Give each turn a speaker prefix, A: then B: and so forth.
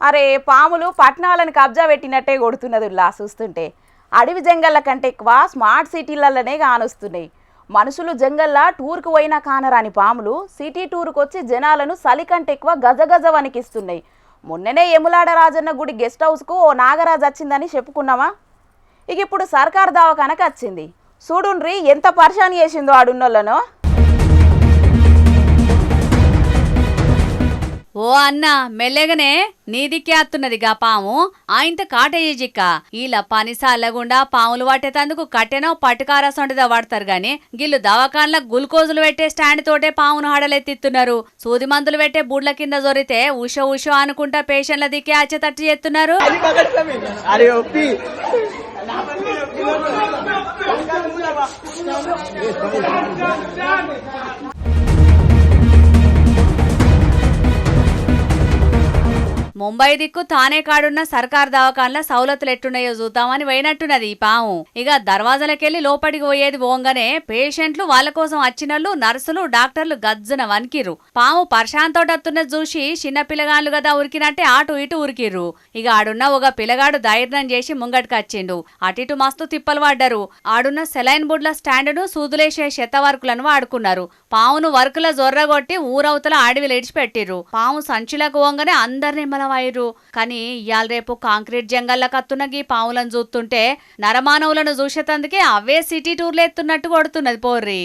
A: అరే పాములు పట్టణాలను కబ్జా పెట్టినట్టే కొడుతున్నది లా చూస్తుంటే. అడవి జంగళ్ళ కంటే ఎక్కువ స్మార్ట్ సిటీలలోనే కానొస్తున్నాయి. మనుషులు జంగల్లా టూర్కు పోయినా కానరాని పాములు సిటీ టూర్కు వచ్చి జనాలను సలి కంటే ఎక్కువ గజగజ వణికిస్తున్నాయి. మొన్ననే ఎములాడ రాజన్న గుడి గెస్ట్ హౌస్కు ఓ నాగరాజు వచ్చిందని చెప్పుకున్నామా. ఇక ఇప్పుడు సర్కార్ దవాఖానకు వచ్చింది. చూడుండ్రి ఎంత పరిశాన్ చేసిందో ఆడున్నోళ్ళను.
B: ఓ అన్న మెల్లగనే నీదికే అత్తున్నదిగా పాము ఆయంత కాటేజిక్క ఈల పనిసాలగుండా పాములు పట్టేతందుకు కట్టెనో పట్టుకారసొంటిదా వాడతారు గాని గిల్లు దవాఖాన్ల గ్లూకోజులు పెట్టే స్టాండ్ తోటే పామును హడలెత్తిస్తున్నారు. సూది మందులు పెట్టే బుడ్ల కింద జొరితే ఉషో ఉషో అనుకుంటా పేషెంట్ల దిక్కే అచ్చేతట్టు చేస్తున్నారు. ముంబై దిక్కు తానే కాడున్న సర్కార్ దవాఖాన్ల సౌలతులు ఎట్టున్నాయో చూద్దామని పోయినట్టున్నది ఈ పాము. ఇక దర్వాజలకెళ్లి లోపలికి పోయేది పోంగానే పేషెంట్లు వాళ్ళ కోసం వచ్చినళ్ళు నర్సులు డాక్టర్లు గజ్జన వణికిర్రు. పాము పర్శాంతోటత్తున్నది చూసి చిన్న పిల్లగాళ్ళు కదా ఉరికినట్టే అటు ఇటు ఉరికిర్రు. ఇక ఆడున్న ఒక పిల్లగాడు ధైర్యం చేసి ముంగటికచ్చిండు. అటిటు మస్తు తిప్పలు పడ్డారు. ఆడున్న సెలైన్ బుడ్ల స్టాండును సూదులేసే చెత్త వర్కులను వాడుకున్నారు. పామును వర్కుల జొర్రగొట్టి ఊరవతల అడవిలు ఇడిచిపెట్టిర్రు. పాము సంచులకు పోంగానే అందరినీ వైరు. కానీ ఇయాల రేపు కాంక్రీట్ జంగల్ల కత్తున్నగి పావులను చూస్తుంటే నరమానవులను చూసేతందుకే అవే సిటీ టూర్లు ఎత్తున్నట్టు కొడుతున్నది పోర్రి.